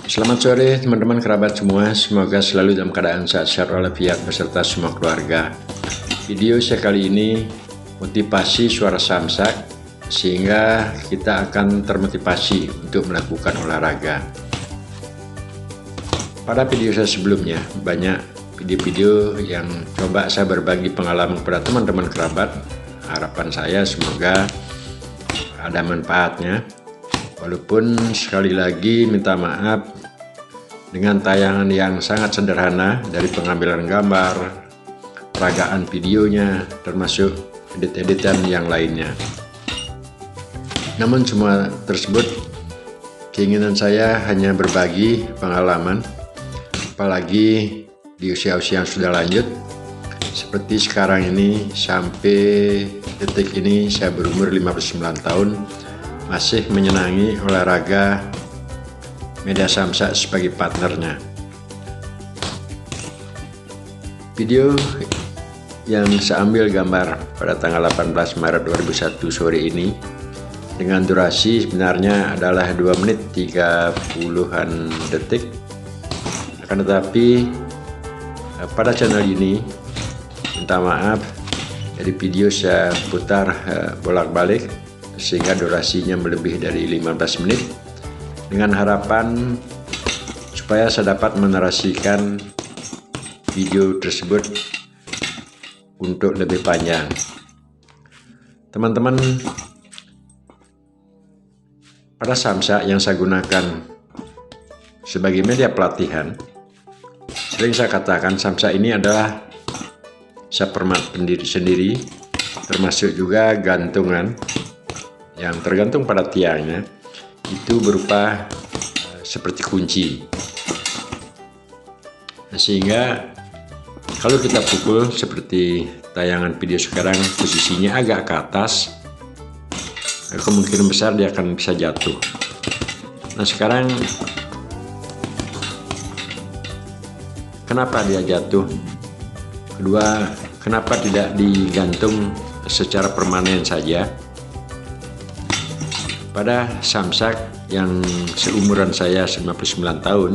Selamat sore teman-teman kerabat semua, semoga selalu dalam keadaan sehat walafiat beserta semua keluarga. Video saya kali ini motivasi suara samsak, sehingga kita akan termotivasi untuk melakukan olahraga. Pada video saya sebelumnya banyak video-video yang coba saya berbagi pengalaman kepada teman-teman kerabat. Harapan saya semoga ada manfaatnya. Walaupun sekali lagi minta maaf dengan tayangan yang sangat sederhana dari pengambilan gambar, peragaan videonya, termasuk edit-editan yang lainnya. Namun semua tersebut keinginan saya hanya berbagi pengalaman, apalagi di usia-usia yang sudah lanjut seperti sekarang ini. Sampai detik ini saya berumur 59 tahun, masih menyenangi olahraga media samsak sebagai partnernya. Video yang saya ambil gambar pada tanggal 18 Maret 2001 sore ini dengan durasi sebenarnya adalah 2 menit 30-an detik. Akan tetapi pada channel ini minta maaf, jadi video saya putar bolak-balik sehingga durasinya melebihi dari 15 menit, dengan harapan supaya saya dapat menarasikan video tersebut untuk lebih panjang. Teman-teman, pada samsak yang saya gunakan sebagai media pelatihan, sering saya katakan samsak ini adalah saya permak sendiri, termasuk juga gantungan yang tergantung pada tiangnya, itu berupa seperti kunci. Sehingga kalau kita pukul seperti tayangan video sekarang, posisinya agak ke atas, kemungkinan besar dia akan bisa jatuh. Nah sekarang kenapa dia jatuh? Kedua, kenapa tidak digantung secara permanen saja? Pada samsak yang seumuran saya 59 tahun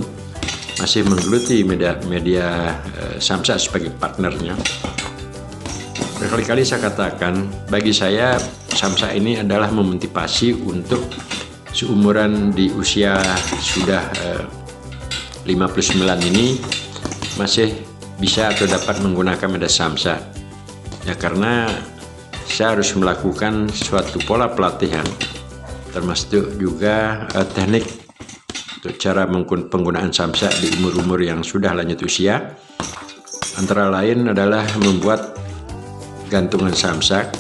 masih menggeluti media samsak sebagai partnernya, berkali-kali saya katakan, bagi saya samsak ini adalah memotivasi untuk seumuran di usia sudah 59 ini masih bisa atau dapat menggunakan media samsak. Ya karena saya harus melakukan suatu pola pelatihan, termasuk juga teknik untuk cara penggunaan samsak di umur-umur yang sudah lanjut usia. Antara lain adalah membuat gantungan samsak.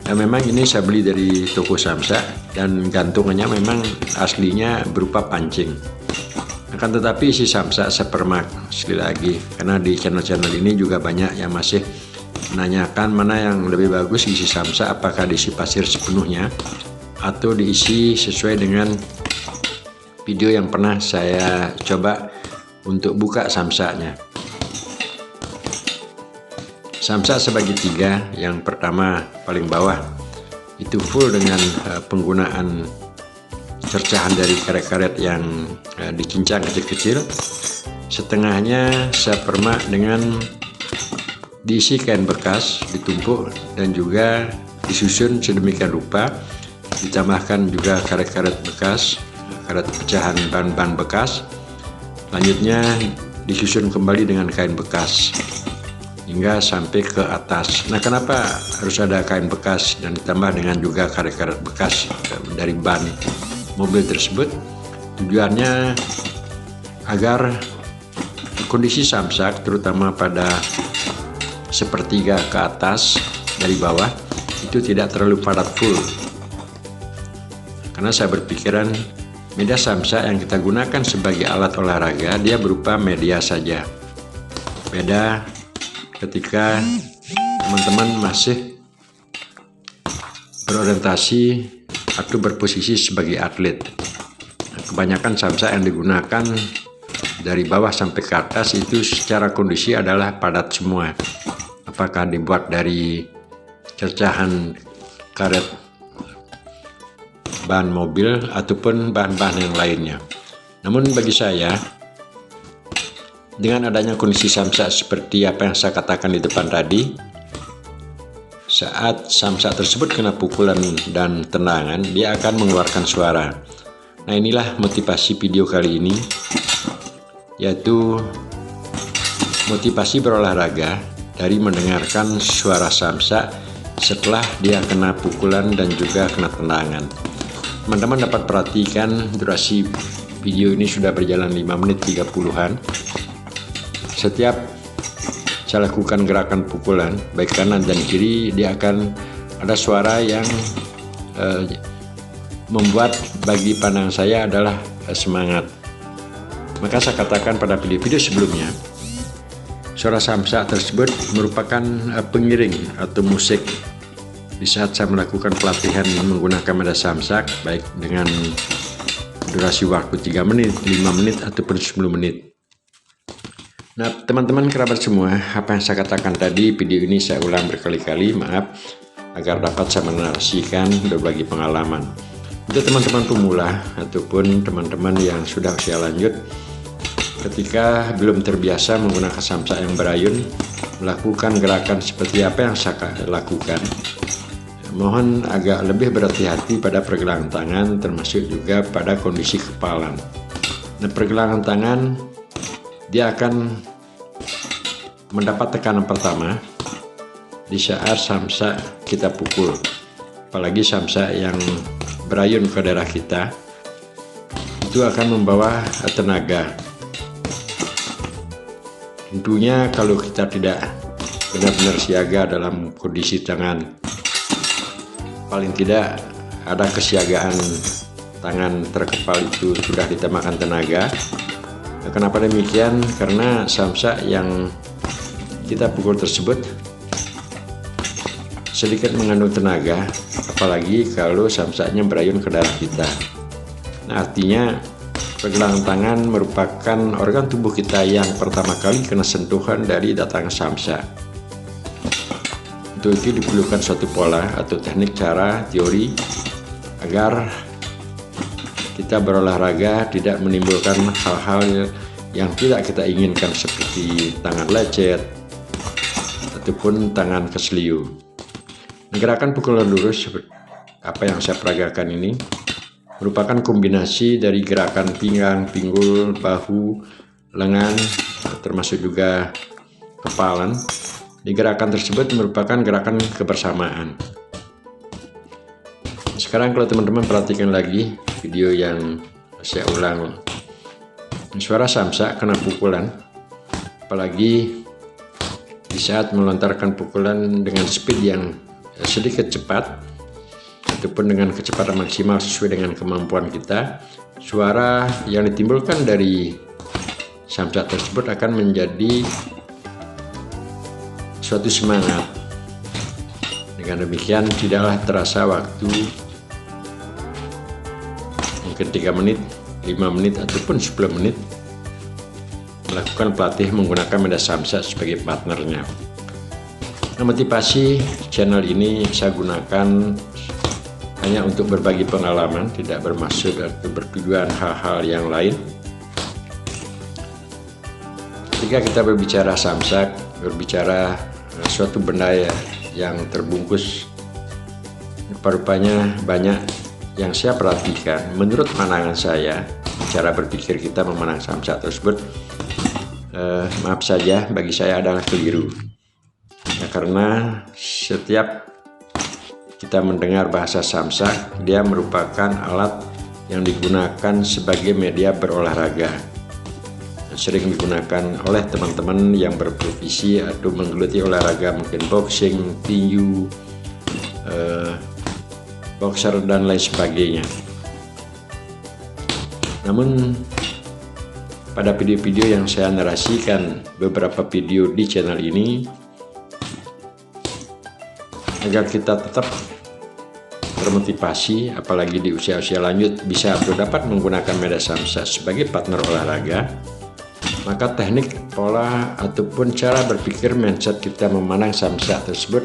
Nah, memang ini saya beli dari toko samsak dan gantungannya memang aslinya berupa pancing. Akan tetapi isi samsak saya permak sekali lagi, karena di channel-channel ini juga banyak yang masih menanyakan mana yang lebih bagus isi samsak, apakah diisi pasir sepenuhnya atau diisi sesuai dengan video yang pernah saya coba untuk buka samsaknya. Samsak sebagi 3. Yang pertama paling bawah itu full dengan penggunaan cercahan dari karet-karet yang dicincang kecil-kecil. Setengahnya saya permak dengan diisi kain bekas ditumpuk dan juga disusun sedemikian rupa, ditambahkan juga karet-karet bekas, karet pecahan ban-ban bekas. Selanjutnya disusun kembali dengan kain bekas hingga sampai ke atas. Nah kenapa harus ada kain bekas dan ditambah dengan juga karet-karet bekas dari ban mobil tersebut? Tujuannya agar kondisi samsak, terutama pada sepertiga ke atas dari bawah, itu tidak terlalu padat full. Karena saya berpikiran media samsak yang kita gunakan sebagai alat olahraga dia berupa media saja. Beda ketika teman-teman masih berorientasi atau berposisi sebagai atlet. Kebanyakan samsak yang digunakan dari bawah sampai ke atas itu secara kondisi adalah padat semua. Apakah dibuat dari cercahan karet ban mobil ataupun bahan-bahan yang lainnya. Namun bagi saya, dengan adanya kondisi samsak seperti apa yang saya katakan di depan tadi, saat samsak tersebut kena pukulan dan tendangan, dia akan mengeluarkan suara. Nah, inilah motivasi video kali ini, yaitu motivasi berolahraga dari mendengarkan suara samsak setelah dia kena pukulan dan juga kena tendangan. Teman-teman dapat perhatikan durasi video ini sudah berjalan 5 menit 30-an. Setiap saya lakukan gerakan pukulan baik kanan dan kiri, dia akan ada suara yang membuat bagi pandangan saya adalah semangat. Maka saya katakan pada video-video sebelumnya, suara samsak tersebut merupakan pengiring atau musik di saat saya melakukan pelatihan menggunakan media samsak, baik dengan durasi waktu 3 menit, 5 menit, ataupun 10 menit. Nah, teman-teman kerabat semua, apa yang saya katakan tadi, video ini saya ulang berkali-kali, maaf, agar dapat saya menarasikan berbagi pengalaman. Untuk teman-teman pemula ataupun teman-teman yang sudah usia lanjut, ketika belum terbiasa menggunakan samsak yang berayun, melakukan gerakan seperti apa yang saya lakukan, mohon agak lebih berhati-hati pada pergelangan tangan, termasuk juga pada kondisi kepala. Nah, pergelangan tangan dia akan mendapat tekanan pertama di saat samsak kita pukul, apalagi samsak yang berayun ke daerah kita, itu akan membawa tenaga. Tentunya kalau kita tidak benar-benar siaga dalam kondisi tangan, paling tidak ada kesiagaan tangan terkepal itu sudah ditambahkan tenaga. Kenapa demikian? Karena samsak yang kita pukul tersebut sedikit mengandung tenaga, apalagi kalau samsaknya berayun ke daerah kita. Nah, artinya pergelangan tangan merupakan organ tubuh kita yang pertama kali kena sentuhan dari datang samsak. Untuk itu diperlukan suatu pola atau teknik, cara, teori agar kita berolahraga tidak menimbulkan hal-hal yang tidak kita inginkan, seperti tangan lecet ataupun tangan keseliu. Gerakan pukulan lurus seperti apa yang saya peragakan ini merupakan kombinasi dari gerakan pinggang, pinggul, bahu, lengan, termasuk juga kepalan. Di gerakan tersebut merupakan gerakan kebersamaan. Sekarang kalau teman-teman perhatikan lagi video yang saya ulang, suara samsak kena pukulan, apalagi di saat melontarkan pukulan dengan speed yang sedikit cepat ataupun dengan kecepatan maksimal sesuai dengan kemampuan kita, suara yang ditimbulkan dari samsak tersebut akan menjadi suatu semangat. Dengan demikian tidaklah terasa waktu mungkin 3 menit, 5 menit, ataupun 10 menit melakukan pelatih menggunakan media samsak sebagai partnernya. Nah, motivasi channel ini saya gunakan hanya untuk berbagi pengalaman, tidak bermaksud atau bertujuan hal-hal yang lain. Ketika kita berbicara samsak, berbicara suatu benda yang terbungkus, rupanya banyak yang saya perhatikan. Menurut pandangan saya, cara berpikir kita memandang samsak tersebut, maaf saja, bagi saya adalah keliru. Ya, karena setiap kita mendengar bahasa samsak, dia merupakan alat yang digunakan sebagai media berolahraga. Sering digunakan oleh teman-teman yang berprofesi atau menggeluti olahraga, mungkin boxing, tinju, boxer, dan lain sebagainya. Namun pada video-video yang saya narasikan, beberapa video di channel ini, agar kita tetap termotivasi, apalagi di usia-usia lanjut, bisa dapat menggunakan media samsak sebagai partner olahraga, maka teknik, pola, ataupun cara berpikir, mindset kita memandang samsak tersebut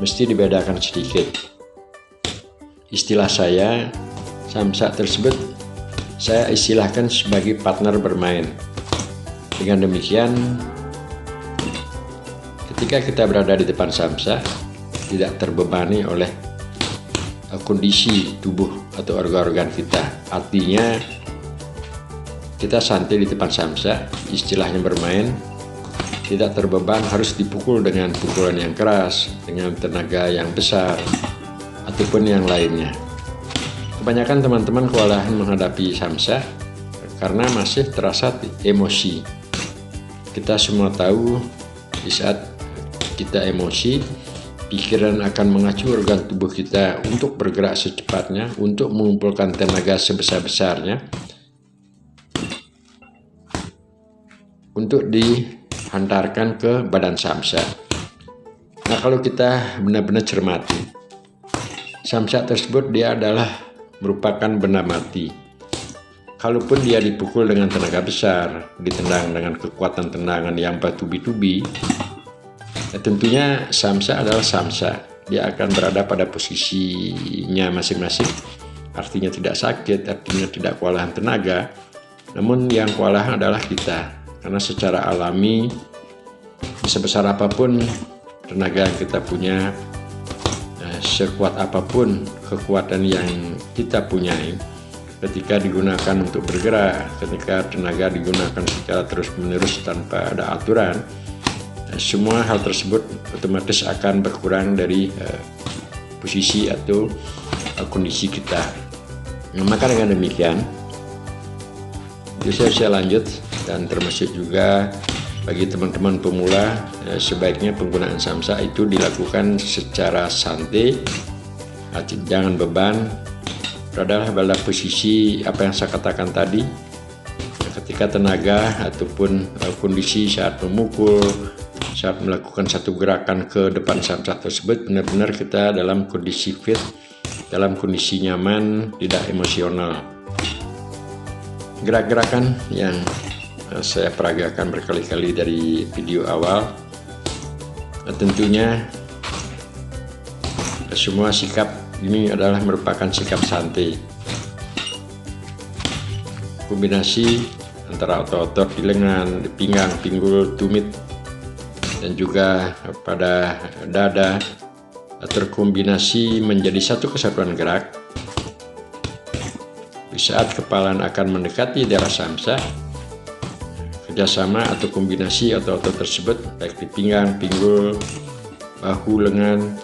mesti dibedakan sedikit. Istilah saya, samsak tersebut saya istilahkan sebagai partner bermain. Dengan demikian, ketika kita berada di depan samsa, tidak terbebani oleh kondisi tubuh atau organ-organ kita. Artinya kita santai di depan samsa, istilahnya bermain, tidak terbeban harus dipukul dengan pukulan yang keras, dengan tenaga yang besar, ataupun yang lainnya. Kebanyakan teman-teman kewalahan menghadapi samsa karena masih terasa emosi. Kita semua tahu di saat kita emosi, pikiran akan mengacu organ tubuh kita untuk bergerak secepatnya, untuk mengumpulkan tenaga sebesar-besarnya, untuk dihantarkan ke badan samsa. Nah, kalau kita benar-benar cermati, samsa tersebut dia adalah merupakan benda mati. Kalaupun dia dipukul dengan tenaga besar, ditendang dengan kekuatan tendangan yang bertubi-tubi, tentunya samsa adalah samsa. Dia akan berada pada posisinya masing-masing. Artinya tidak sakit, artinya tidak kewalahan tenaga. Namun yang kewalahan adalah kita. Karena secara alami, sebesar apapun tenaga yang kita punya, sekuat apapun kekuatan yang kita punyai, ketika digunakan untuk bergerak, ketika tenaga digunakan secara terus-menerus tanpa ada aturan, semua hal tersebut otomatis akan berkurang dari posisi atau kondisi kita. Nah, maka dengan demikian, saya lanjut, dan termasuk juga bagi teman-teman pemula, sebaiknya penggunaan samsa itu dilakukan secara santai, jangan beban, berada pada posisi apa yang saya katakan tadi. Ketika tenaga ataupun kondisi saat memukul, saat melakukan satu gerakan ke depan samsa tersebut, benar-benar kita dalam kondisi fit, dalam kondisi nyaman, tidak emosional. Gerak-gerakan yang saya peragakan berkali-kali dari video awal, tentunya semua sikap ini adalah merupakan sikap santai. Kombinasi antara otot-otot di lengan, di pinggang, pinggul, tumit, dan juga pada dada terkombinasi menjadi satu kesatuan gerak. Di saat kepalan akan mendekati daerah samsa, kerjasama atau kombinasi otot-otot tersebut baik di pinggang, pinggul, bahu, lengan,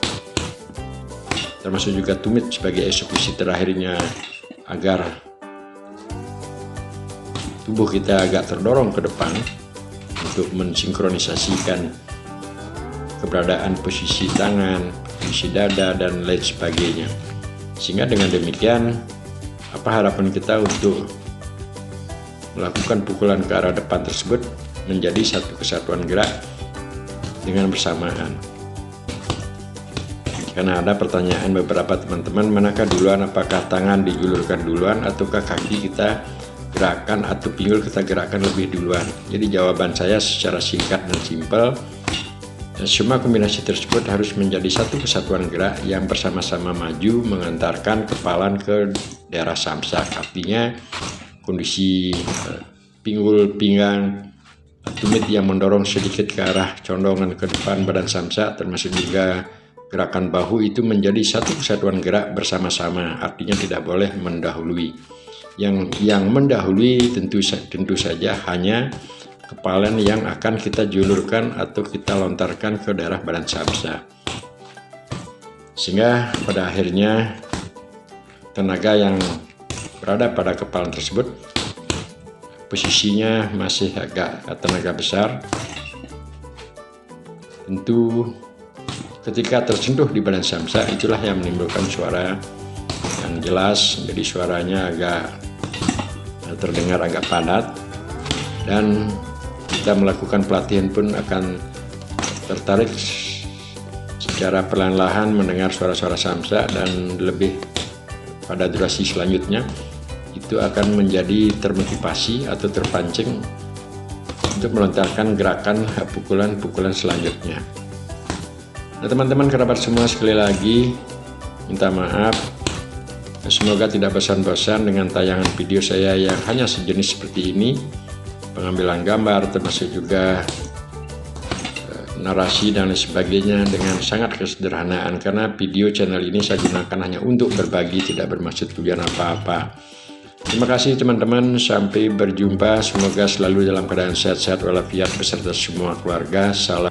termasuk juga tumit sebagai eksekusi terakhirnya, agar tubuh kita agak terdorong ke depan untuk mensinkronisasikan keberadaan posisi tangan, posisi dada, dan lain sebagainya. Sehingga dengan demikian, apa harapan kita untuk melakukan pukulan ke arah depan tersebut menjadi satu kesatuan gerak dengan bersamaan. Karena ada pertanyaan beberapa teman-teman, manakah duluan, apakah tangan dijulurkan duluan ataukah kaki kita gerakan atau pinggul kita gerakan lebih duluan. Jadi jawaban saya secara singkat dan simpel, semua kombinasi tersebut harus menjadi satu kesatuan gerak yang bersama-sama maju mengantarkan kepalan ke daerah samsa. Artinya kondisi pinggul, pinggang, tumit yang mendorong sedikit ke arah condongan ke depan badan samsa, termasuk juga gerakan bahu, itu menjadi satu kesatuan gerak bersama-sama. Artinya tidak boleh mendahului. Yang mendahului tentu saja hanya kepalan yang akan kita julurkan atau kita lontarkan ke daerah badan samsa. Sehingga pada akhirnya tenaga yang berada pada kepalan tersebut posisinya masih agak tenaga besar. Tentu ketika tersentuh di badan samsa, itulah yang menimbulkan suara yang jelas, jadi suaranya agak terdengar agak padat, dan kita melakukan pelatihan pun akan tertarik secara perlahan-lahan mendengar suara-suara samsa, dan lebih pada durasi selanjutnya itu akan menjadi termotivasi atau terpancing untuk melontarkan gerakan pukulan-pukulan selanjutnya. Nah teman-teman kerabat semua, sekali lagi minta maaf Semoga tidak bosan-bosan dengan tayangan video saya yang hanya sejenis seperti ini, pengambilan gambar termasuk juga narasi dan lain sebagainya dengan sangat kesederhanaan, karena video channel ini saya gunakan hanya untuk berbagi, tidak bermaksud tujuan apa-apa. Terima kasih teman-teman, sampai berjumpa, semoga selalu dalam keadaan sehat-sehat walafiat beserta semua keluarga. Salam.